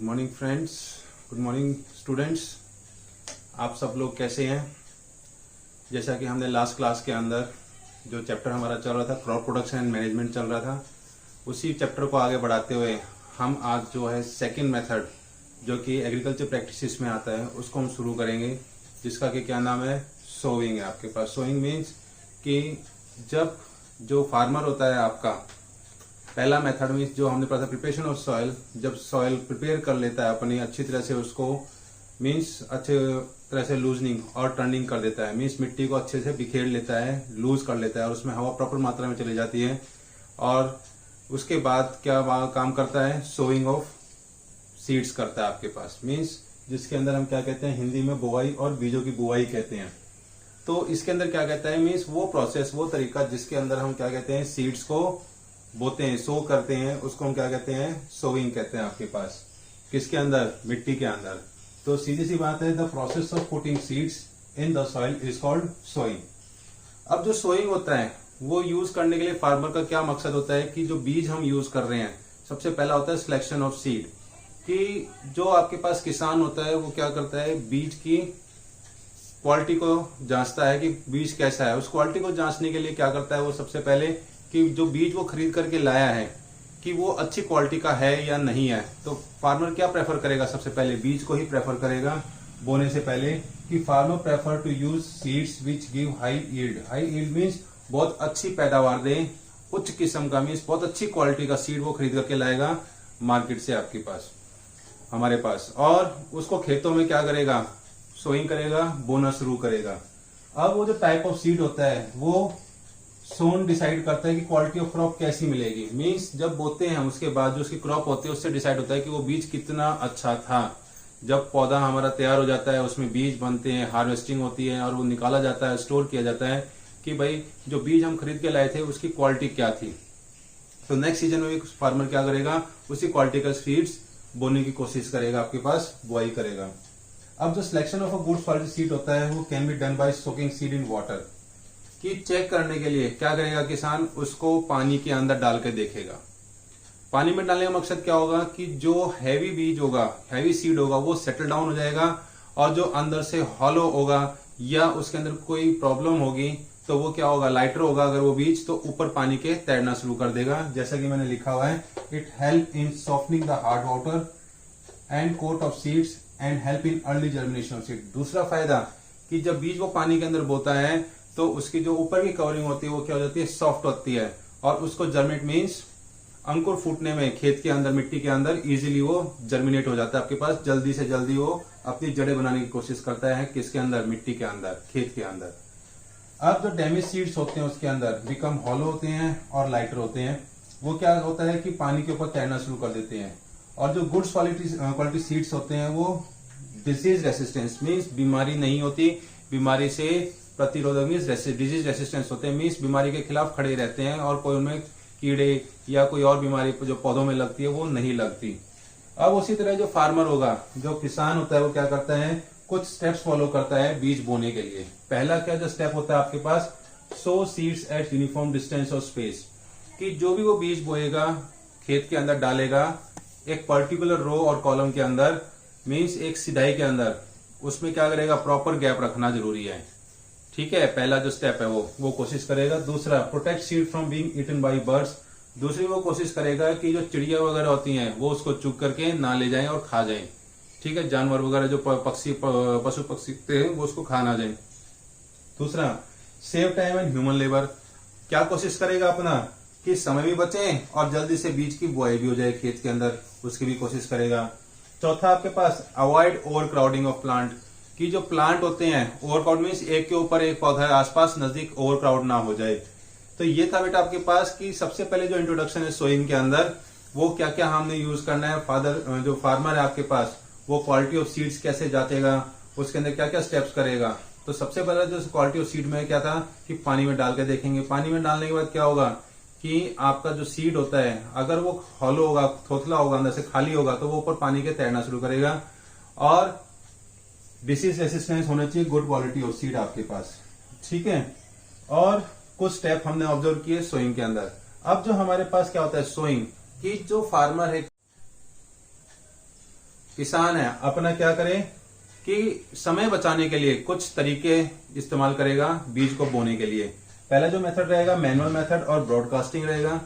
Morning friends, good morning students. आप सब लोग कैसे हैं? जैसा कि हमने लास्ट क्लास के अंदर जो चैप्टर हमारा चल रहा था क्रॉप प्रोडक्शन एंड मैनेजमेंट चल रहा था, उसी चैप्टर को आगे बढ़ाते हुए हम आज जो है सेकंड मेथड जो कि एग्रीकल्चर प्रैक्टिसेस में आता है उसको हम शुरू करेंगे, जिसका कि क्या नाम है, सोइंग है। आपके पास सोइंग मीन्स कि जब जो फार्मर होता है आपका, पहला मेथड मीन्स जो हमने पढ़ा था प्रिपरेशन ऑफ सॉइल, जब सॉइल प्रिपेयर कर लेता है अपनी अच्छी तरह से, उसको मीन्स अच्छे तरह से लूजनिंग और टर्निंग कर देता है, मीन्स मिट्टी को अच्छे से बिखेर लेता है, लूज कर लेता है और उसमें हवा प्रॉपर मात्रा में चली जाती है। और उसके बाद क्या काम करता है, सोइंग ऑफ सीड्स करता है आपके पास, मीन्स जिसके अंदर हम क्या कहते हैं, हिंदी में बुआई और बीजों की बुआई कहते हैं। तो इसके अंदर क्या कहता है, मीन्स वो प्रोसेस, वो तरीका जिसके अंदर हम क्या कहते हैं, सीड्स को बोते हैं, सो करते हैं, उसको हम क्या कहते हैं, सोइंग कहते हैं आपके पास। किसके अंदर? मिट्टी के अंदर। तो सीधी सी बात है, the process of putting seeds in the soil is called sowing. अब जो सोइंग होता है वो यूज करने के लिए फार्मर का क्या मकसद होता है कि जो बीज हम यूज कर रहे हैं, सबसे पहला होता है सिलेक्शन ऑफ सीड, कि जो आपके पास किसान होता है वो क्या करता है, बीज की क्वालिटी को जांचता है कि बीज कैसा है। उस क्वालिटी को जांचने के लिए क्या करता है वो, सबसे पहले कि जो बीज वो खरीद करके लाया है कि वो अच्छी क्वालिटी का है या नहीं है। तो फार्मर क्या प्रेफर करेगा, सबसे पहले बीज को ही प्रेफर करेगा बोने से पहले, कि farmer prefer to use seeds which give high yield. High yield means बहुत अच्छी पैदावार दे, उच्च किस्म का, मीन्स बहुत अच्छी क्वालिटी का सीड वो खरीद करके लाएगा मार्केट से आपके पास, हमारे पास, और उसको खेतों में क्या करेगा, सोइंग करेगा, बोना शुरू करेगा। अब वो जो टाइप ऑफ सीड होता है वो सोन डिसाइड करता है कि क्वालिटी ऑफ क्रॉप कैसी मिलेगी। मीन्स जब बोते हैं उसके बाद जो उसकी क्रॉप होती है उससे डिसाइड होता है कि वो बीज कितना अच्छा था। जब पौधा हमारा तैयार हो जाता है, उसमें बीज बनते हैं, हार्वेस्टिंग होती है और वो निकाला जाता है, स्टोर किया जाता है कि भाई जो बीज हम खरीद के लाए थे उसकी क्वालिटी क्या थी। तो नेक्स्ट सीजन में भी फार्मर क्या करेगा, उसी क्वालिटी का सीड्स बोने की कोशिश करेगा, आपके पास बुआई करेगा। अब जो selection of a good quality seed होता है वो can be done by soaking seed in water, कि चेक करने के लिए क्या करेगा किसान, उसको पानी के अंदर डाल के देखेगा। पानी में डालने का मकसद क्या होगा कि जो हैवी बीज होगा, हैवी सीड होगा, वो सेटल डाउन हो जाएगा, और जो अंदर से हॉलो होगा या उसके अंदर कोई प्रॉब्लम होगी तो वो क्या होगा, लाइटर होगा अगर वो बीज, तो ऊपर पानी के तैरना शुरू कर देगा। जैसा कि मैंने लिखा हुआ है, it help in softening the hard water and coat of seeds and help in early germination of seed. दूसरा फायदा कि जब बीज वो पानी के अंदर बोता है तो उसकी जो ऊपर की कवरिंग होती है वो क्या हो जाती है, सॉफ्ट होती है, और उसको जर्मिनेट मीन्स अंकुर फूटने में खेत के अंदर, मिट्टी के अंदर इजीली वो जर्मिनेट हो जाता है आपके पास, जल्दी से जल्दी वो अपनी जड़ें बनाने की कोशिश करता है, किसके अंदर, मिट्टी के अंदर, खेत के अंदर। अब जो डैमेज सीड्स होते हैं उसके अंदर बिकम हॉलो होते हैं और लाइटर होते हैं, वो क्या होता है कि पानी के ऊपर तैरना शुरू कर देते हैं। और जो गुड्स क्वालिटी सीड्स होते हैं वो डिजीज रेसिस्टेंस मीन्स बीमारी नहीं होती, बीमारी से प्रतिरोधक मीन्स डिजीज रेसिस्टेंस होते हैं, मीन्स बीमारी के खिलाफ खड़े रहते हैं और कोई उनमें कीड़े या कोई और बीमारी जो पौधों में लगती है वो नहीं लगती। अब उसी तरह जो फार्मर होगा, जो किसान होता है, वो क्या करता है, कुछ स्टेप्स फॉलो करता है बीज बोने के लिए। पहला क्या जो स्टेप होता है आपके पास, so seeds at uniform distance of space, कि जो भी वो बीज बोएगा खेत के अंदर डालेगा एक पर्टिकुलर रो और कॉलम के अंदर, मीन्स एक सिधाई के अंदर, उसमें क्या करेगा, प्रॉपर गैप रखना जरूरी है। ठीक है, पहला जो स्टेप है वो कोशिश करेगा। दूसरा, protect seed from being eaten by birds, दूसरी वो कोशिश करेगा कि जो चिड़िया वगैरह होती हैं वो उसको चुग करके ना ले जाएं और खा जाएं। ठीक है, जानवर वगैरह जो पशु पक्षी हैं वो उसको खा ना जाए। दूसरा, save time and human labour, क्या कोशिश करेगा अपना कि समय भी बचे और जल्दी से बीज की बुआई भी हो जाए खेत के अंदर, उसकी भी कोशिश करेगा। चौथा आपके पास, avoid over crowding of plant, कि जो प्लांट होते हैं, ओवर क्राउड मीन्स एक के ऊपर एक पौधा आसपास नजदीक ओवर क्राउड ना हो जाए। तो ये था बेटा आपके पास कि सबसे पहले जो इंट्रोडक्शन है सोइंग के अंदर, वो क्या क्या हमने यूज करना है। जो फार्मर है आपके पास वो क्वालिटी ऑफ सीड्स कैसे जांचेगा, उसके अंदर क्या क्या स्टेप्स करेगा। तो सबसे पहला जो क्वालिटी ऑफ सीड में क्या था कि पानी में डाल के देखेंगे। पानी में डालने के बाद क्या होगा कि आपका जो सीड होता है अगर वो हॉलो होगा, खोखला होगा, अंदर से खाली होगा, तो वो ऊपर पानी के तैरना शुरू करेगा। और डिसीज रेसिस्टेंस होना चाहिए, गुड क्वालिटी ऑफ सीड आपके पास। ठीक है, और कुछ स्टेप हमने ऑब्जर्व किए सोइंग के अंदर। अब जो हमारे पास क्या होता है सोइंग, कि जो फार्मर है किसान है अपना क्या करे कि समय बचाने के लिए कुछ तरीके इस्तेमाल करेगा बीज को बोने के लिए। पहला जो मेथड रहेगा मैनुअल मेथड और ब्रॉडकास्टिंग रहेगा,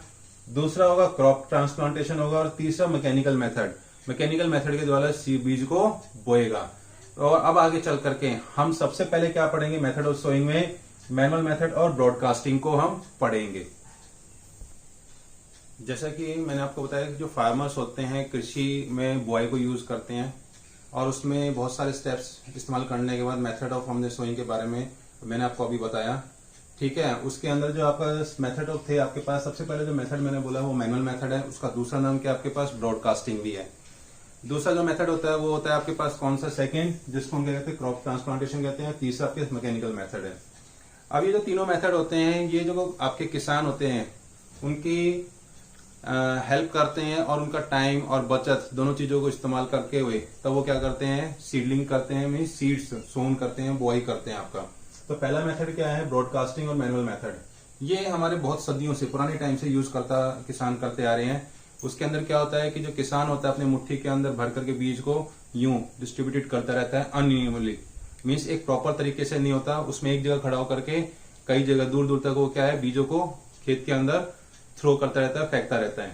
दूसरा होगा क्रॉप ट्रांसप्लांटेशन होगा, और तीसरा मैकेनिकल मेथड। मैकेनिकल मेथड के द्वारा बीज को बोएगा। और अब आगे चल करके हम सबसे पहले क्या पढ़ेंगे, मेथड ऑफ सोइंग में मैनुअल मेथड और ब्रॉडकास्टिंग को हम पढ़ेंगे। जैसा कि मैंने आपको बताया कि जो फार्मर्स होते हैं कृषि में बुआई को यूज करते हैं और उसमें बहुत सारे स्टेप्स इस्तेमाल करने के बाद मेथड ऑफ हमने सोइंग के बारे में मैंने आपको अभी बताया, ठीक है। उसके अंदर जो आपका मेथड ऑफ थे आपके पास, सबसे पहले जो मेथड मैंने बोला वो मैनुअल मेथड है, उसका दूसरा नाम क्या आपके पास ब्रॉडकास्टिंग भी है। दूसरा जो मेथड होता है वो होता है आपके पास कौन सा, सेकंड, जिसको हम क्या कहते हैं क्रॉप ट्रांसप्लांटेशन कहते हैं। तीसरा आपके मैकेनिकल मेथड है। अब ये जो तीनों मेथड होते हैं ये जो आपके किसान होते हैं उनकी हेल्प करते हैं और उनका टाइम और बचत दोनों चीजों को इस्तेमाल करके हुए तब वो क्या करते हैं, सीडलिंग करते हैं, मीन सीड्स सोन करते हैं, बुआई करते हैं आपका। तो पहला मेथड क्या है, ब्रॉडकास्टिंग और मैनुअल मेथड। ये हमारे बहुत सदियों से पुराने टाइम से यूज किसान करते आ रहे हैं। उसके अंदर क्या होता है कि जो किसान होता है अपने मुट्ठी के अंदर भर करके बीज को यूं डिस्ट्रीब्यूटेड करता रहता है अनइवनली, मीन्स एक प्रॉपर तरीके से नहीं होता, उसमें एक जगह खड़ा होकर के कई जगह दूर दूर तक वो क्या है बीजों को खेत के अंदर थ्रो करता रहता है, फेंकता रहता है।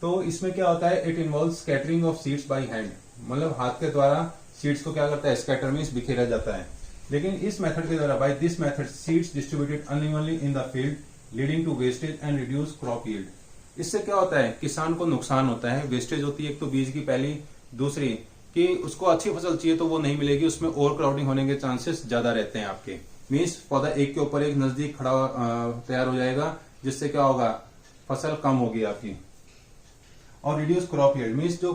तो इसमें क्या होता है, it involve scattering of seeds by hand, मतलब हाथ के द्वारा सीड्स को क्या करता है, स्कैटर मीन्स बिखेरा जाता है। लेकिन इस मेथड के द्वारा by this method seeds distributed unevenly in the field leading to wastage and reduce crop yield. इससे क्या होता है, किसान को नुकसान होता है, वेस्टेज होती है एक तो बीज की पहली, दूसरी कि उसको अच्छी फसल चाहिए तो वो नहीं मिलेगी, उसमें ओवर क्राउडिंग होने के चांसेस ज्यादा रहते हैं आपके, मीन्स पौधा एक के ऊपर एक नजदीक खड़ा तैयार हो जाएगा, जिससे क्या होगा, फसल कम होगी आपकी। और रिड्यूस क्रॉप यील्ड मीन्स जो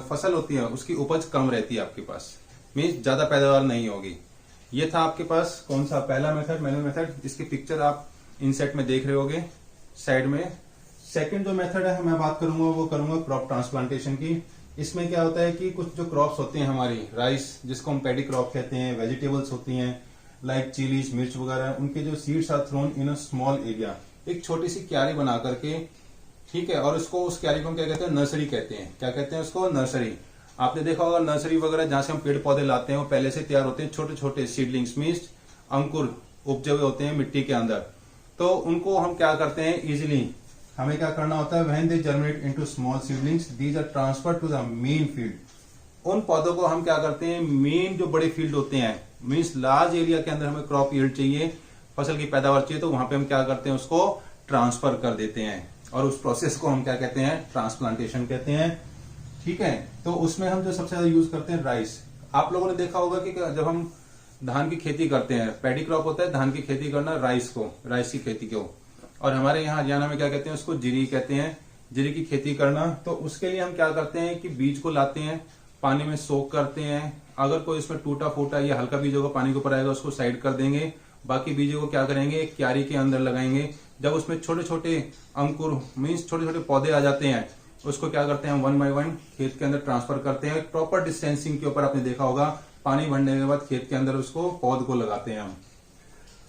फसल होती है उसकी उपज कम रहती है आपके पास, मीन्स ज्यादा पैदावार नहीं होगी। ये था आपके पास कौन सा, पहला मेथड मैनुअल मेथड। इसकी पिक्चर आप इनसेट में देख रहे होगे साइड में। सेकंड जो मेथड है मैं बात करूंगा वो करूंगा क्रॉप ट्रांसप्लांटेशन की। इसमें क्या होता है कि कुछ जो क्रॉप्स होते हैं हमारी, राइस जिसको हम पैडी क्रॉप कहते हैं, वेजिटेबल्स होती हैं लाइक चिलीज, मिर्च वगैरह, उनके जो seeds are thrown in a small area, एक छोटी सी क्यारी बना करके, ठीक है। और उसको उस क्यारी को क्या कहते हैं, नर्सरी कहते हैं। क्या कहते हैं उसको, नर्सरी। आपने देखा होगा नर्सरी वगैरह जहां से हम पेड़ पौधे लाते हैं वो पहले से तैयार होते हैं, छोटे छोटे सीडलिंग्स मीन्स अंकुर उपजे हुए होते हैं मिट्टी के अंदर। तो उनको हम क्या करते हैं, इजिली हमें क्या करना होता है, when they germinate into small seedlings these are transferred to the main field. उन पौधों को हम क्या करते हैं, मेन जो बड़े फील्ड होते हैं, मीन्स लार्ज एरिया के अंदर हमें क्रॉप यील्ड चाहिए, फसल की पैदावार चाहिए, तो वहां पे हम क्या करते हैं, उसको ट्रांसफर कर देते हैं। और उस प्रोसेस को हम क्या कहते हैं, ट्रांसप्लांटेशन कहते हैं, ठीक है। तो उसमें हम जो सबसे ज्यादा यूज करते हैं राइस। आप लोगों ने देखा होगा कि जब हम धान की खेती करते हैं, पैडी क्रॉप होता है धान की खेती करना, राइस की खेती को, और हमारे यहाँ हरियाणा में क्या कहते हैं उसको, जीरी कहते हैं, जीरी की खेती करना। तो उसके लिए हम क्या करते हैं कि बीज को लाते हैं, पानी में सोक करते हैं, अगर कोई उसमें टूटा फूटा या हल्का बीज होगा पानी के ऊपर आएगा उसको साइड कर देंगे, बाकी बीजों को क्या करेंगे, एक क्यारी के अंदर लगाएंगे। जब उसमें छोटे छोटे अंकुर मीन्स छोटे छोटे पौधे आ जाते हैं, उसको क्या करते हैं, 1 बाय 1 खेत के अंदर ट्रांसफर करते हैं। प्रॉपर डिस्टेंसिंग के ऊपर आपने देखा होगा, पानी भरने के बाद खेत के अंदर उसको पौध को लगाते हैं हम।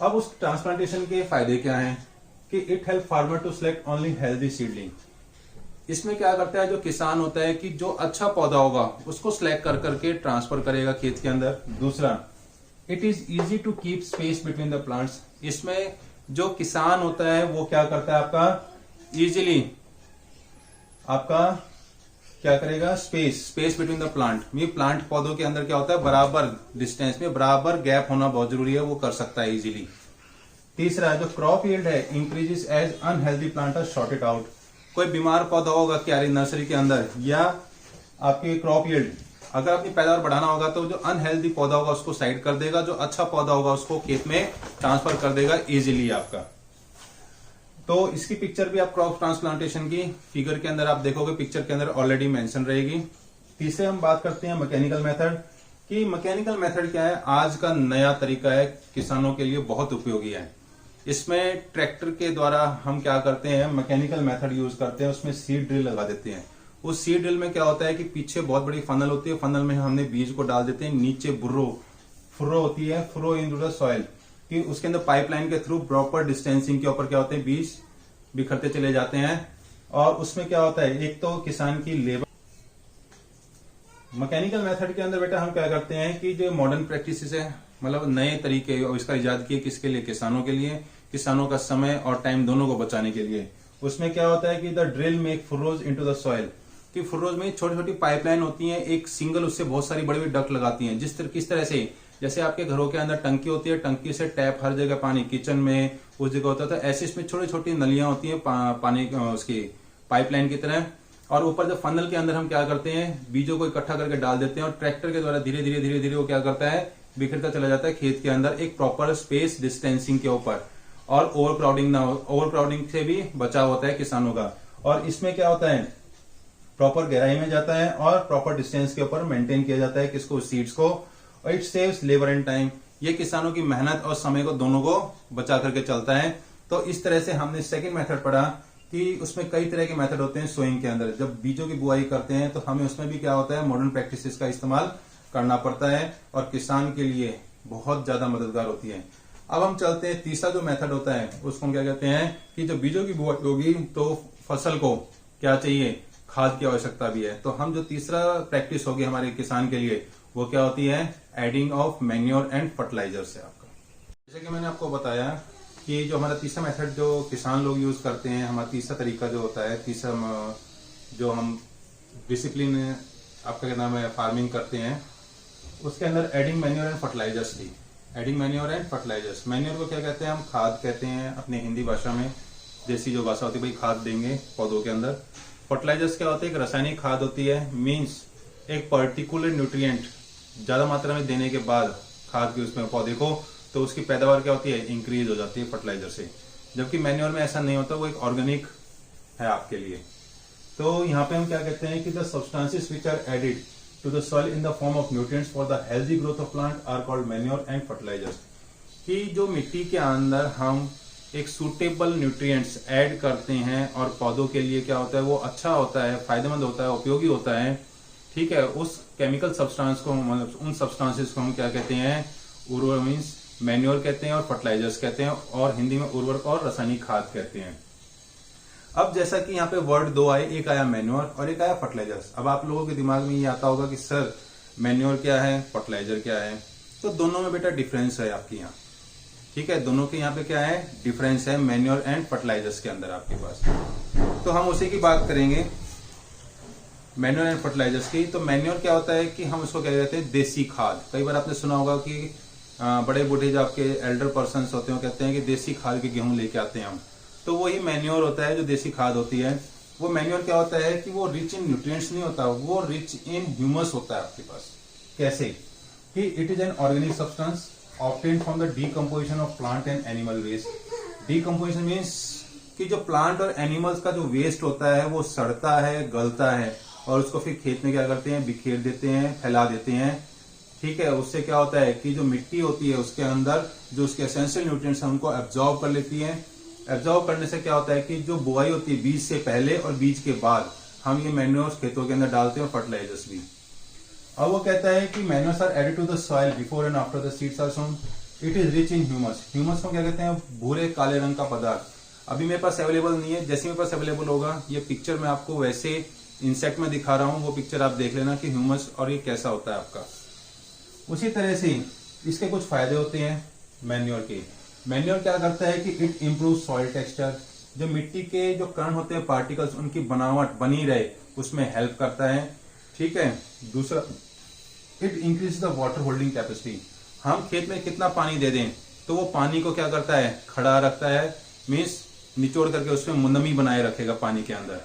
अब उस ट्रांसप्लांटेशन के फायदे क्या हैं कि it help farmer to select only healthy seedling. इसमें क्या करता है, जो किसान होता है कि जो अच्छा पौधा होगा उसको सिलेक्ट कर करके ट्रांसफर करेगा खेत के अंदर। दूसरा, it is easy to keep space between the plants. इसमें जो किसान होता है वो क्या करता है, आपका इजीली आपका क्या करेगा, स्पेस बिटवीन द प्लांट, में प्लांट पौधों के अंदर क्या होता है, बराबर डिस्टेंस में बराबर गैप होना बहुत जरूरी है, वो कर सकता है इजीली। तीसरा, जो क्रॉप यील्ड है increases as unhealthy plant are sorted out. कोई बीमार पौधा होगा क्यारी नर्सरी के अंदर या आपके क्रॉप यील्ड, अगर अपनी पैदावार बढ़ाना होगा तो जो अनहेल्दी पौधा होगा उसको साइड कर देगा, जो अच्छा पौधा होगा उसको खेत में ट्रांसफर कर देगा इजीली आपका। तो इसकी पिक्चर भी आप क्रॉप ट्रांसप्लांटेशन की फिगर के अंदर आप देखोगे, पिक्चर के अंदर ऑलरेडी मेंशन रहेगी। तीसरे हम बात करते हैं मैकेनिकल मेथड कि मैकेनिकल मेथड क्या है, आज का नया तरीका है, किसानों के लिए बहुत उपयोगी है। इसमें ट्रैक्टर के द्वारा हम क्या करते हैं, मैकेनिकल मेथड यूज करते हैं, उसमें सीड ड्रिल लगा देते हैं। उस सीड ड्रिल में क्या होता है कि पीछे बहुत बड़ी फनल होती है, फनल में हमने बीज को डाल देते हैं, नीचे फुर्रो होती है, फुर्रो इन द सॉइल, कि उसके अंदर पाइपलाइन के थ्रू प्रॉपर डिस्टेंसिंग के ऊपर क्या होते हैं, बीज बिखरते चले जाते हैं। और उसमें क्या होता है, एक तो किसान की लेबर मैकेनिकल मेथड के अंदर बेटा हम क्या करते हैं कि जो मॉडर्न प्रैक्टिसेस है, मतलब नए तरीके और इसका इजाद किए किसके लिए, किसानों के लिए, किसानों का समय और टाइम दोनों को बचाने के लिए। उसमें क्या होता है कि the drill make furrows into the soil, कि फुर्रोज में छोटी छोटी पाइपलाइन होती है, एक सिंगल उससे बहुत सारी बड़ी बड़ी डक्ट लगाती हैं। किस तरह से, जैसे आपके घरों के अंदर टंकी होती है, टंकी से टैप हर जगह पानी, किचन में उस जगह होता था, ऐसे इसमें छोटी छोटी नलियां होती है पानी उसकी पाइपलाइन की तरह। और ऊपर जब फनल के अंदर हम क्या करते हैं, बीजों को इकट्ठा करके डाल देते हैं और ट्रैक्टर के द्वारा धीरे धीरे धीरे धीरे वो क्या करता है, बिखरता चला जाता है खेत के अंदर एक प्रॉपर स्पेस डिस्टेंसिंग के ऊपर, और ओवर क्राउडिंग ना हो, ओवर क्राउडिंग से भी बचाव होता है किसानों का। और इसमें क्या होता है, प्रॉपर गहराई में जाता है और प्रॉपर डिस्टेंस के ऊपर मेंटेन किया जाता है किसको, सीड्स को। और it saves labour and time, ये किसानों की मेहनत और समय को दोनों को बचा करके चलता है। तो इस तरह से हमने सेकंड मेथड पढ़ा कि उसमें कई तरह के मेथड होते हैं सोइंग के अंदर। जब बीजों की बुआई करते हैं तो हमें उसमें भी क्या होता है, मॉडर्न प्रैक्टिसेस का इस्तेमाल करना पड़ता है और किसान के लिए बहुत ज्यादा मददगार होती है। अब हम चलते हैं तीसरा जो मेथड होता है उसको हम क्या कहते हैं कि जब बीजों की बुआई होगी तो फसल को क्या चाहिए, खाद की आवश्यकता भी है। तो हम जो तीसरा प्रैक्टिस होगी हमारे किसान के लिए वो क्या होती है, adding of manure and fertiliser से आपका। जैसे कि मैंने आपको बताया कि जो हमारा तीसरा मेथड जो किसान लोग यूज करते हैं, हमारा तीसरा तरीका जो होता है, तीसरा जो हम डिसिप्लिन आपका क्या नाम है फार्मिंग करते हैं, उसके अंदर एडिंग मैन्योर एंड फर्टिलाइजर्स थी। Adding manure and fertilisers, manure को क्या कहते हैं, हम खाद कहते हैं अपने हिंदी भाषा में, देसी जो भाषा होती है भाई खाद देंगे पौधों के अंदर। फर्टिलाइजर्स क्या होते हैं, एक रासायनिक खाद होती है, मीन्स एक पर्टिकुलर न्यूट्रिएंट ज्यादा मात्रा में देने के बाद खाद के उसमें पौधे को, तो उसकी पैदावार क्या होती है, इंक्रीज हो जाती है फर्टिलाइजर से। जबकि मैन्योर में ऐसा नहीं होता, वो एक ऑर्गेनिक है आपके लिए। तो यहाँ पे हम क्या कहते हैं कि the substances which are added to the soil in the form of nutrients for the healthy growth of plant are called manure and fertilisers. कि जो मिट्टी के अंदर हम एक सूटेबल न्यूट्रिएंट्स ऐड करते हैं और पौधों के लिए क्या होता है, वो अच्छा होता है, फायदेमंद होता है, उपयोगी होता है, ठीक है। उस केमिकल सब्सटेंस को, मतलब उन सब्सटेंसेस को हम क्या कहते हैं, उर्वर मीन्स मैन्योर कहते हैं और फर्टिलाइजर्स कहते हैं, और हिंदी में उर्वरक और रासायनिक खाद कहते हैं। अब जैसा कि यहाँ पे वर्ड दो आए, एक आया मैन्योर और एक आया फर्टिलाइजर्स। अब आप लोगों के दिमाग में ये आता होगा कि सर मैन्योर क्या है, फर्टिलाइजर क्या है। तो दोनों में बेटा डिफरेंस है आपके यहाँ, ठीक है। दोनों के यहाँ पे क्या है, डिफरेंस है मैन्योर एंड फर्टिलाइजर्स के अंदर आपके पास। तो हम उसी की बात करेंगे मैन्योर एंड फर्टिलाइजर्स की। तो मैन्योर क्या होता है कि हम उसको क्या कहते हैं, देसी खाद। कई बार आपने सुना होगा कि बड़े बूढ़े जो आपके एल्डर पर्सन होते हैं कहते हैं कि देसी खाद के गेहूं लेके आते हैं हम, तो वही मैन्योर होता है जो देसी खाद होती है। वो मैन्योर क्या होता है कि वो रिच इन न्यूट्रिएंट्स नहीं होता, वो रिच इन ह्यूमस होता है आपके पास। कैसे कि it is an organic substance obtained from the decomposition of plant and animal waste. Decomposition means कि जो प्लांट और एनिमल्स का जो वेस्ट होता है वो सड़ता है, गलता है, और उसको फिर खेत में क्या करते हैं, बिखेर देते हैं, फैला देते हैं, ठीक है। उससे क्या होता है कि जो मिट्टी होती है उसके अंदर जो उसके एसेंशियल न्यूट्रिएंट्स हैं उनको एब्जॉर्ब कर लेती है। एब्जॉर्ब करने से क्या होता है कि जो बुआई होती है बीज से पहले और बीज के बाद हम ये मैन्योर्स खेतों के अंदर डालते हैं, और फर्टिलाइजर्स भी। अब वो कहता है कि manures are added to the soil before and after the seeds are sown. It is rich in humus. Humus को क्या कहते हैं, भूरे काले रंग का पदार्थ। अभी मेरे पास अवेलेबल नहीं है, जैसे मेरे पास अवेलेबल होगा ये पिक्चर मैं आपको वैसे इंसेक्ट में दिखा रहा हूं, वो पिक्चर आप देख लेना कि ह्यूमस और ये कैसा होता है आपका। उसी तरह से इसके कुछ फायदे होते हैं मैन्योर के। मैन्योर क्या करता है कि इट इम्प्रूव सॉइल टेक्सचर। जो मिट्टी के जो कण होते हैं, पार्टिकल्स, उनकी बनावट बनी रहे उसमें हेल्प करता है, ठीक है। दूसरा, it increase the water holding capacity. हम खेत में कितना पानी दे दें तो वो पानी को क्या करता है, खड़ा रखता है, मीन्स निचोड़ करके उसमें नमी बनाए रखेगा पानी के अंदर।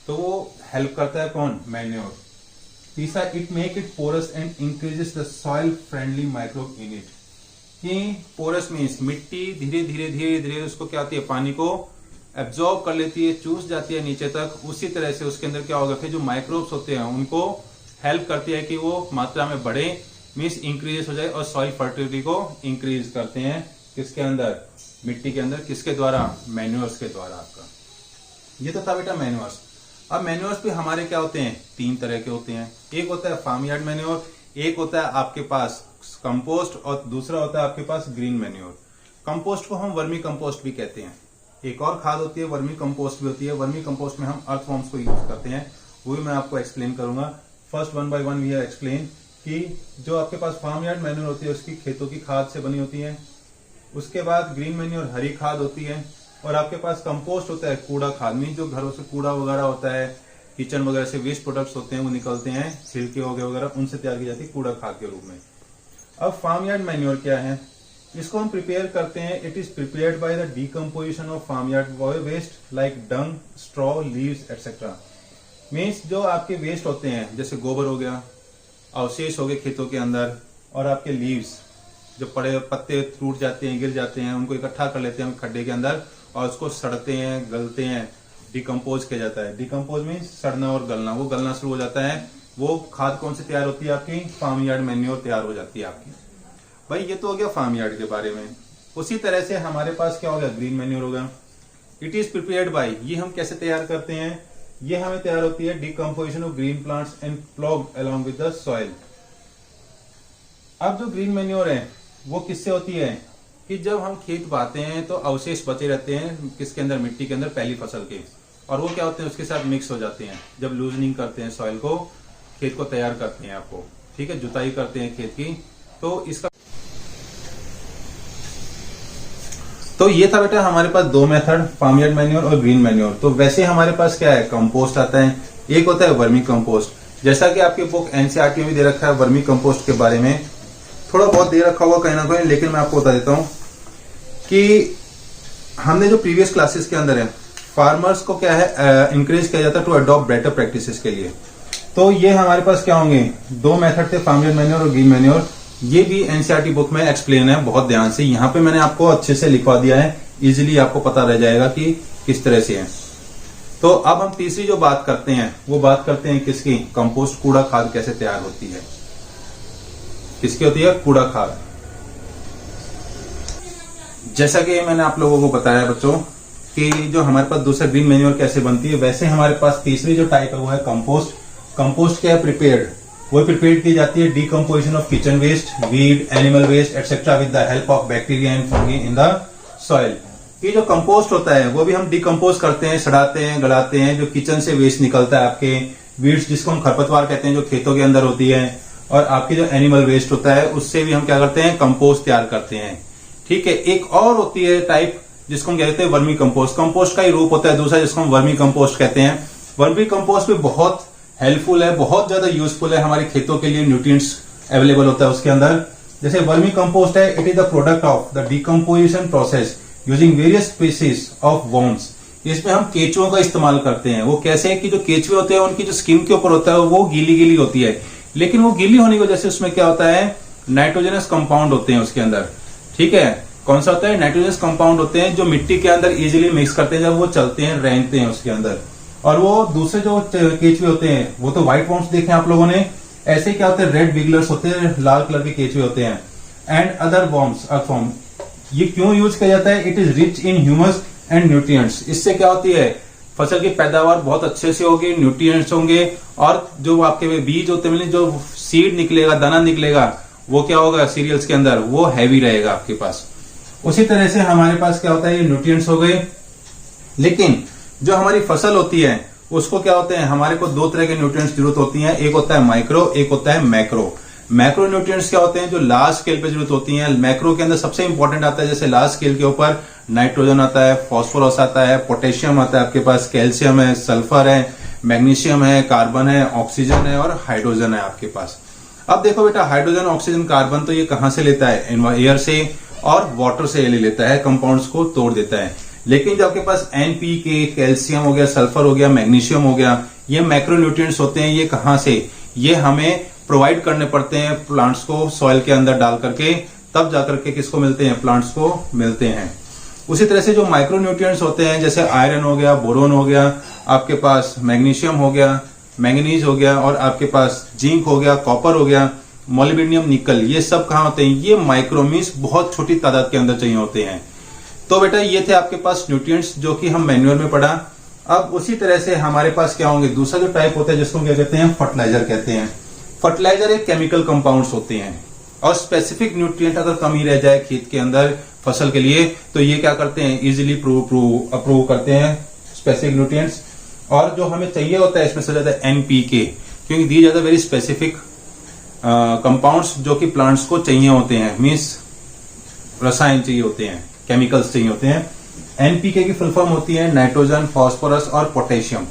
तो वो हेल्प करता है कौन, मैन्योर। तीसरा, it make it porous and increases the soil friendly microbe in it. कि पोरस मीन्स मिट्टी धीरे धीरे धीरे धीरे उसको क्या होती है, पानी को एब्जॉर्ब कर लेती है, चूस जाती है नीचे तक। उसी तरह से उसके अंदर क्या होगा, फिर जो माइक्रोब्स होते हैं उनको हेल्प करती है कि वो मात्रा में बढ़े, मीन्स इंक्रीज हो जाए, और सॉइल फर्टिलिटी को इंक्रीज करते हैं किसके अंदर, मिट्टी के अंदर। किसके द्वारा, मैन्योर्स के द्वारा आपका। ये तो था बेटा मैन्योर्स। अब मैन्योर्स भी हमारे क्या होते हैं, तीन तरह के होते हैं। एक होता है फार्म यार्ड मैन्योर, एक होता है आपके पास कंपोस्ट, और दूसरा होता है आपके पास ग्रीन मैन्योर। कंपोस्ट को हम वर्मी कंपोस्ट भी कहते हैं। एक और खाद होती है वर्मी कंपोस्ट भी होती है। वर्मी कंपोस्ट में हम अर्थवॉर्म्स को यूज करते हैं, वो भी मैं आपको एक्सप्लेन करूंगा। First one by one we have explain कि जो आपके पास फार्म यार्ड मैन्योर होती है उसकी खेतों की खाद से बनी होती है। उसके बाद ग्रीन मैन्योर हरी खाद होती है, और आपके पास कंपोस्ट होता है कूड़ा खाद में, जो घरों से कूड़ा वगैरह होता है, किचन वगैरह से वेस्ट प्रोडक्ट्स होते हैं वो निकलते हैं, छिलके हो गए वगैरह, उनसे तैयार की जाती है कूड़ा खाद के रूप में। अब फार्म यार्ड मैन्योर क्या है, इसको हम प्रिपेयर करते हैं। It is prepared by the decomposition of farm yard waste like dung, straw, leaves etcetera. Means जो आपके वेस्ट होते हैं जैसे गोबर हो गया, अवशेष हो गए खेतों के अंदर, और आपके लीव्स जो पड़े पत्ते टूट जाते हैं, गिर जाते हैं, उनको इकट्ठा कर लेते हैं हम खड्डे के अंदर और उसको सड़ते हैं, गलते हैं, डिकम्पोज किया जाता है। डिकम्पोज मीन्स सड़ना और गलना, वो गलना शुरू हो जाता है। वो खाद कौन से तैयार होती है आपकी, फार्म यार्ड मैन्योर तैयार हो जाती है आपकी। भाई ये तो हो गया फार्म यार्ड के बारे में। उसी तरह से हमारे पास क्या हो गया, ग्रीन मैन्योर हो गया। इट इज प्रिपेयर्ड बाय, ये हम कैसे तैयार करते हैं, ये हमें तैयार होती है decomposition of green plants and ploughed along with the soil. अब जो ग्रीन मैन्योर है वो किससे होती है कि जब हम खेत बाते हैं तो अवशेष बचे रहते हैं किसके अंदर, मिट्टी के अंदर, पहली फसल के, और वो क्या होते हैं उसके साथ मिक्स हो जाते हैं। जब लूजनिंग करते हैं सॉइल को, खेत को तैयार करते हैं आपको, ठीक है, जुताई करते हैं खेत की, तो इसका तो ये था बेटा हमारे पास दो मेथड, फार्म यार्ड मैन्योर और ग्रीन मैन्योर। तो वैसे हमारे पास क्या है, कंपोस्ट आता है, एक होता है वर्मी कंपोस्ट। जैसा कि आपकी बुक एनसीईआरटी में दे रखा है वर्मी कंपोस्ट के बारे में, थोड़ा बहुत दे रखा होगा कहीं ना कहीं, लेकिन मैं आपको बता देता हूं कि हमने जो प्रीवियस क्लासेस के अंदर है, फार्मर्स को क्या है इंकरेज किया जाता है टू अडॉप्ट बेटर प्रैक्टिसेस के लिए। तो ये हमारे पास क्या होंगे, दो मेथड थे, फार्म यार्ड मैन्योर और ग्रीन मैन्योर। ये भी एनसीईआरटी बुक में एक्सप्लेन है बहुत ध्यान से, यहाँ पे मैंने आपको अच्छे से लिखवा दिया है, इजिली आपको पता रह जाएगा कि किस तरह से है। तो अब हम तीसरी जो बात करते हैं वो बात करते हैं किसकी, कंपोस्ट कूड़ा खाद कैसे तैयार होती है, किसकी होती है, कूड़ा खाद। जैसा कि मैंने आप लोगों को बताया बच्चों कि जो हमारे पास दूसरा ग्रीन मैन्योर कैसे बनती है, वैसे हमारे पास तीसरी जो टाइप है वो है कंपोस्ट। कंपोस्ट क्या है, प्रिपेयर्ड, वो प्रिपेयर की जाती है decomposition of kitchen waste, weed, animal waste etcetera with the help of bacteria and fungi in the soil. ये जो कंपोस्ट होता है वो भी हम डिकम्पोज करते हैं, सड़ाते हैं, गलाते हैं। जो किचन से वेस्ट निकलता है आपके, वीड्स जिसको हम खरपतवार कहते हैं जो खेतों के अंदर होती है, और आपकी जो एनिमल वेस्ट होता है उससे भी हम क्या करते हैं, कंपोस्ट तैयार करते हैं, ठीक है। एक और होती है टाइप जिसको हम कहते हैं वर्मी कंपोस्ट। कंपोस्ट का ही रूप होता है दूसरा जिसको हम वर्मी कंपोस्ट कहते हैं। वर्मी कंपोस्ट भी बहुत हेल्पफुल है, बहुत ज्यादा यूजफुल है हमारे खेतों के लिए, न्यूट्रिएंट्स अवेलेबल होता है उसके अंदर। जैसे वर्मी कंपोस्ट है, it is the product of the decomposition process using various species of worms. इसमें हम केचुओं का इस्तेमाल करते हैं। वो कैसे है कि जो केचुए होते हैं उनकी जो स्किन के ऊपर होता है वो गीली गीली होती है, लेकिन वो गीली होने की वजह से उसमें क्या होता है, नाइट्रोजनस कंपाउंड होते हैं उसके अंदर, ठीक है। कौन सा होता है, नाइट्रोजनस कंपाउंड होते हैं जो मिट्टी के अंदर इजीली मिक्स करते हैं जब वो चलते हैं, रेंगते हैं उसके अंदर। और वो दूसरे जो केचुए होते हैं वो तो व्हाइट वर्म्स देखे आप लोगों ने, ऐसे क्या होते हैं, रेड विगलर्स होते हैं, लाल कलर के केचुए होते हैं, एंड अदर वर्म्स अर्थवर्म। ये क्यों यूज किया जाता है, it is rich in humus and nutrients. इससे क्या होती है, फसल की पैदावार बहुत अच्छे से होगी, न्यूट्रिएंट्स होंगे, और जो आपके बीज होते हैं, जो सीड निकलेगा, दाना निकलेगा, वो क्या होगा सीरियल्स के अंदर, वो हैवी रहेगा आपके पास। उसी तरह से हमारे पास क्या होता है, ये न्यूट्रिएंट्स हो गए। लेकिन जो हमारी फसल होती है उसको क्या होते हैं, हमारे को दो तरह के न्यूट्रिएंट्स जरूरत होती है, एक होता है माइक्रो, एक होता है मैक्रो। मैक्रो न्यूट्रिएंट्स क्या होते हैं, जो लार्ज स्केल पे जरूरत होती हैं। मैक्रो के अंदर सबसे इंपॉर्टेंट आता है, जैसे लार्ज स्केल के ऊपर नाइट्रोजन आता है, फास्फोरस आता है, पोटेशियम आता है, आपके पास कैल्शियम है, सल्फर है, मैग्नीशियम है, कार्बन है, ऑक्सीजन है और हाइड्रोजन है आपके पास। अब देखो बेटा, हाइड्रोजन, ऑक्सीजन, कार्बन तो ये कहां से लेता है, एयर से और वाटर से ले लेता है, कंपाउंड्स को तोड़ देता है। लेकिन जो आपके पास एनपीके, कैल्शियम हो गया, सल्फर हो गया, मैग्नीशियम हो गया, ये मैक्रो न्यूट्रिएंट्स होते हैं। ये कहां से, ये हमें प्रोवाइड करने पड़ते हैं प्लांट्स को सॉइल के अंदर डाल करके, तब जाकर के किसको मिलते हैं, प्लांट्स को मिलते हैं। उसी तरह से जो माइक्रो न्यूट्रिएंट्स होते हैं, जैसे आयरन हो गया, बोरोन हो गया, आपके पास मैग्नीशियम हो गया, मैंगनीज हो गया, और आपके पास जिंक हो गया, कॉपर हो गया, मोलिब्डेनम, निकल, ये सब कहां होते हैं, ये माइक्रो मीन्स बहुत छोटी तादाद के अंदर चाहिए होते हैं। तो बेटा ये थे आपके पास न्यूट्रिएंट्स जो कि हम मैन्युअल में पढ़ा। अब उसी तरह से हमारे पास क्या होंगे, दूसरा जो टाइप होता है जिसको क्या कहते हैं, फर्टिलाइजर कहते हैं। फर्टिलाइजर एक केमिकल कंपाउंड्स होते हैं, और स्पेसिफिक न्यूट्रिएंट अगर कमी रह जाए खेत के अंदर फसल के लिए, तो ये क्या करते हैं, इजिली अप्रूव करते हैं स्पेसिफिक न्यूट्रिएंट्स। और जो हमें चाहिए होता है इसमें से ज्यादा एनपीके, क्योंकि these are the very specific compounds जो कि प्लांट्स को चाहिए होते हैं, मीन्स रसायन चाहिए होते हैं, केमिकल्स चाहिए होते हैं। एनपीके की फुल फॉर्म होती है नाइट्रोजन, फास्फोरस और पोटेशियम।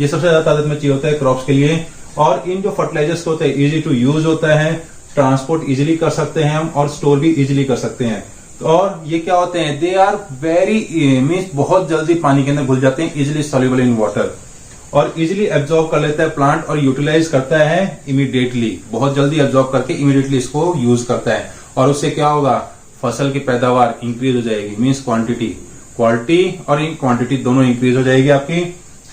ये सबसे ज्यादा तादाद में चाहिए होता है क्रॉप्स के लिए। और इन जो फर्टिलाइजर्स होते हैं इजी टू यूज होता है, ट्रांसपोर्ट इजीली कर सकते हैं हम और स्टोर भी इजीली कर सकते हैं। और ये क्या होते हैं, दे आर वेरी मीन्स बहुत जल्दी पानी के अंदर घुल जाते हैं, इजिली सॉल्युबल इन वाटर, और इजिली एब्जॉर्ब कर लेता है प्लांट और यूटिलाइज करता है इमीडिएटली, बहुत जल्दी एब्जॉर्ब करके इमीडिएटली इसको यूज करता है। और उससे क्या होगा, फसल की पैदावार इंक्रीज हो जाएगी, मीन्स क्वालिटी और इन क्वांटिटी दोनों इंक्रीज हो जाएगी आपकी।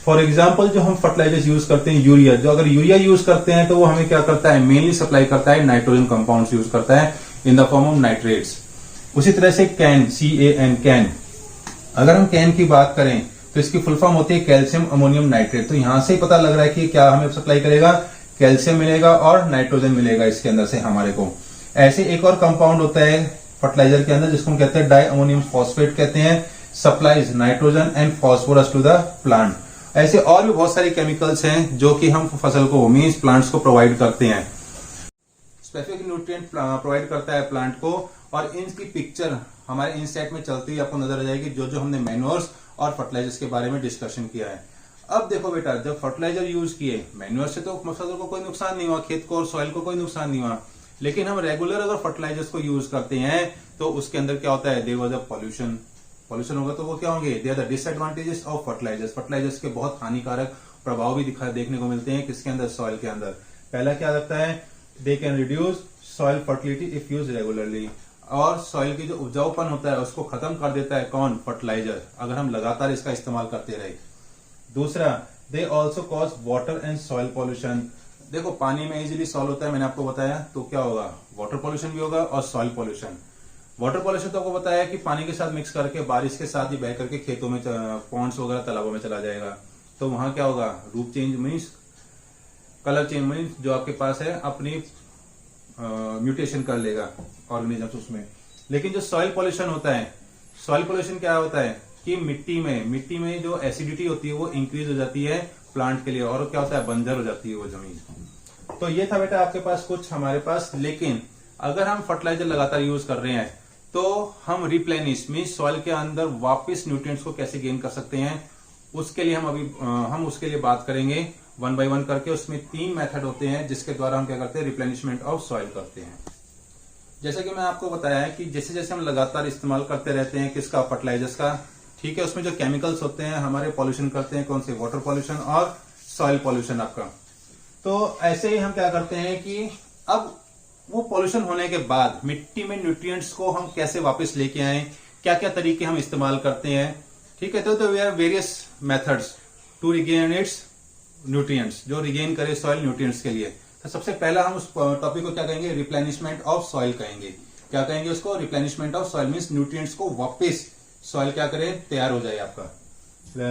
फॉर एग्जाम्पल जो हम फर्टिलाइजर्स यूज करते हैं यूरिया, जो अगर यूरिया यूज करते हैं तो वो हमें क्या करता है, मेनली सप्लाई करता है नाइट्रोजन कंपाउंड्स यूज करता है इन द फॉर्म ऑफ नाइट्रेट्स। उसी तरह से कैन, CAN कैन, अगर हम कैन की बात करें तो इसकी फुल फॉर्म होती है कैल्शियम अमोनियम नाइट्रेट। तो यहां से पता लग रहा है कि क्या हमें सप्लाई करेगा, कैल्शियम मिलेगा और नाइट्रोजन मिलेगा इसके अंदर से हमारे को। ऐसे एक और कंपाउंड होता है फर्टिलाइजर के अंदर जिसको हम कहते हैं डाई अमोनियम फॉस्फेट कहते हैं, supplies nitrogen and phosphorus to the plant. ऐसे और भी बहुत सारे केमिकल्स हैं जो कि हम फसल को मीन्स प्लांट्स को प्रोवाइड करते हैं, स्पेसिफिक न्यूट्रिएंट प्रोवाइड करता है प्लांट को। और इनकी पिक्चर हमारे इन सेट में चलती हुई आपको नजर आ जाएगी, जो जो हमने मैन्योर्स और फर्टिलाइजर्स के बारे में डिस्कशन किया है। अब देखो बेटा, जब फर्टिलाइजर यूज किए, मैन्योर से तो फसल को कोई नुकसान नहीं हुआ, खेत को और सॉइल को कोई नुकसान नहीं हुआ, लेकिन हम रेगुलर अगर फर्टिलाइजर्स को यूज करते हैं तो उसके अंदर क्या होता है, देयर वाज अ पॉल्यूशन होगा तो वो क्या होंगे, they are the disadvantages of fertilisers. Fertilisers के बहुत हानिकारक प्रभाव भी देखने को मिलते हैं किसके अंदर, सॉइल के अंदर। पहला क्या लगता है, they can reduce soil fertility if use regularly, और सॉइल की जो उपजाऊपन होता है उसको खत्म कर देता है कौन, फर्टिलाइजर, अगर हम लगातार इसका इस्तेमाल करते रहे। दूसरा, they also cause water and soil pollution. देखो पानी में इजीली सॉल्व होता है, मैंने आपको बताया, तो क्या होगा, वाटर पॉल्यूशन भी होगा और सॉइल पॉल्यूशन। वाटर पॉल्यूशन तो आपको बताया कि पानी के साथ मिक्स करके बारिश के साथ ही बह करके खेतों में, पॉन्ड्स वगैरह तालाबों में चला जाएगा, तो वहां क्या होगा, रूप change means colour change means जो आपके पास है अपनी म्यूटेशन कर लेगा ऑर्गेनिजम्स उसमें। लेकिन जो सॉइल पॉल्यूशन होता है, सॉइल पॉल्यूशन क्या होता है कि मिट्टी में जो एसिडिटी होती है वो इंक्रीज हो जाती है प्लांट के लिए, और क्या होता है, बंजर हो जाती है वो जमीन। तो ये था बेटा आपके पास कुछ हमारे पास। लेकिन अगर हम फर्टिलाइजर लगातार यूज कर रहे हैं तो हम रिप्लेनिश मीन्स सॉइल के अंदर वापस न्यूट्रिएंट्स को कैसे गेन कर सकते हैं, उसके लिए हम उसके लिए बात करेंगे वन बाय वन करके। उसमें 3 मेथड होते हैं जिसके द्वारा हम क्या करते हैं, रिप्लेनिशमेंट ऑफ सॉइल करते हैं। जैसे कि मैं आपको बताया है कि जैसे जैसे हम लगातार इस्तेमाल करते रहते हैं किसका, फर्टिलाइजर्स का, ठीक है, उसमें जो केमिकल्स होते हैं हमारे पॉल्यूशन करते हैं, कौन से, वाटर पॉल्यूशन और सॉइल पॉल्यूशन आपका। तो ऐसे ही हम क्या करते हैं कि अब वो पॉल्यूशन होने के बाद मिट्टी में न्यूट्रिएंट्स को हम कैसे वापस लेके आए, क्या क्या तरीके हम इस्तेमाल करते हैं, ठीक है। तो we are various methods to regain its nutrients, जो रिगेन करे सॉइल न्यूट्रिएंट्स के लिए। तो सबसे पहला हम उस टॉपिक को क्या कहेंगे, रिप्लेनिशमेंट ऑफ सॉइल कहेंगे। क्या कहेंगे उसको, replenishment of soil means nutrients को वापस सॉइल क्या करे, तैयार हो जाए आपका,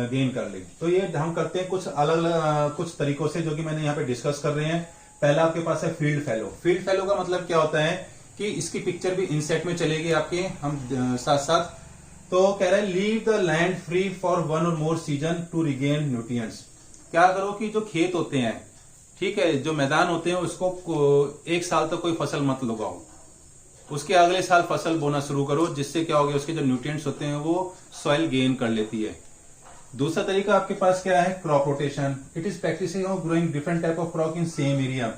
गेन कर ले। तो ये हम करते हैं कुछ अलग अलग कुछ तरीकों से, जो कि मैंने यहाँ पे डिस्कस कर रहे हैं। पहला आपके पास है फील्ड फैलो। फील्ड फैलो का मतलब क्या होता है कि इसकी पिक्चर भी इनसेट में चलेगी आपके हम साथ साथ। तो कह रहा है leave the land free for 1 और more season two regain nutrients. क्या करो कि जो खेत होते हैं, ठीक है, जो मैदान होते हैं, उसको 1 साल तक कोई फसल मत लगाओ, उसके अगले साल फसल बोना शुरू करो, जिससे क्या होगा, उसके जो न्यूट्रिएंट्स होते हैं वो सॉइल गेन कर लेती है। दूसरा तरीका आपके पास क्या है, crop rotation. It is practising of growing different type of crop in same area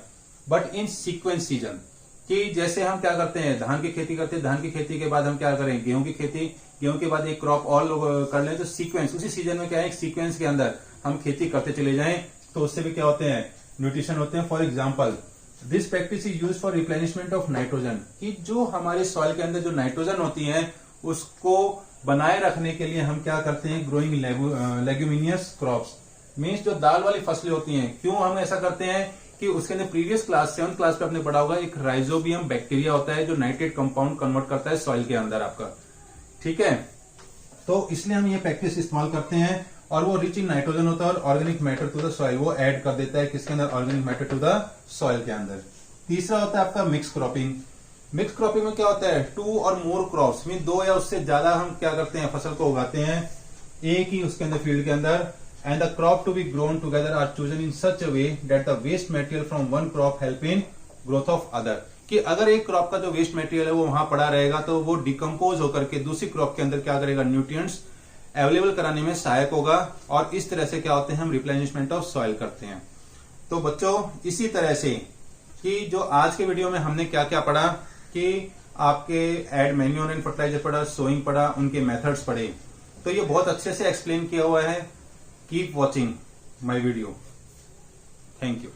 but in sequence season. कि जैसे हम क्या करते हैं, धान की खेती करते हैं, धान की खेती के बाद हम क्या करें, गेहूं की खेती, गेहूं के बाद एक क्रॉप और लोग कर लें, तो सीक्वेंस उसी सीजन में क्या है, एक सीक्वेंस के अंदर हम खेती करते चले जाएं, तो उससे भी क्या होते हैं, न्यूट्रिशन होते हैं। For example this practice is use for replenishment of nitrogen, कि जो हमारे सॉइल के अंदर जो नाइट्रोजन होती है उसको बनाए रखने के लिए हम क्या करते हैं, ग्रोइंग लेग्यूमिनियस क्रॉप्स मीन्स जो दाल वाली फसलें होती हैं। क्यों हम ऐसा करते हैं कि उसके अंदर प्रीवियस क्लास 7th क्लास पे आपने पढ़ा होगा, एक राइजोबियम बैक्टीरिया होता है जो नाइट्रेट कंपाउंड कन्वर्ट करता है सॉइल के अंदर आपका, ठीक है। तो इसलिए हम ये प्रैक्टिस इस्तेमाल करते हैं, और वो रिच इन नाइट्रोजन होता है और organic matter to the soil, वो ऐड कर देता है किसके अंदर, organic matter to the soil के अंदर। तीसरा होता है आपका मिक्स क्रॉपिंग। मिक्स क्रॉपिंग में क्या होता है, 2 और मोर क्रॉप्स मीन 2 या उससे ज्यादा हम क्या करते हैं, फसल को उगाते हैं एक ही उसके अंदर फील्ड के अंदर, and the crop to be grown together are chosen in such a way that the waste material from one crop help in growth of other। कि अगर एक क्रॉप का जो वेस्ट मटेरियल है वो वहां पड़ा रहेगा तो वो डिकम्पोज होकर के दूसरी क्रॉप के अंदर क्या करेगा, न्यूट्रिएंट्स अवेलेबल कराने में सहायक होगा, और इस तरह से क्या होते हैं, हम रिप्लेनिशमेंट ऑफ सॉइल करते हैं। तो बच्चों इसी तरह से कि जो आज के वीडियो में हमने क्या क्या पढ़ा कि आपके एड मैन्योर एंड फर्टिलाइजर पढ़ा, सोइंग पढ़ा, उनके मेथड्स पढ़े, तो ये बहुत अच्छे से एक्सप्लेन किया हुआ है। Keep watching my video. Thank you.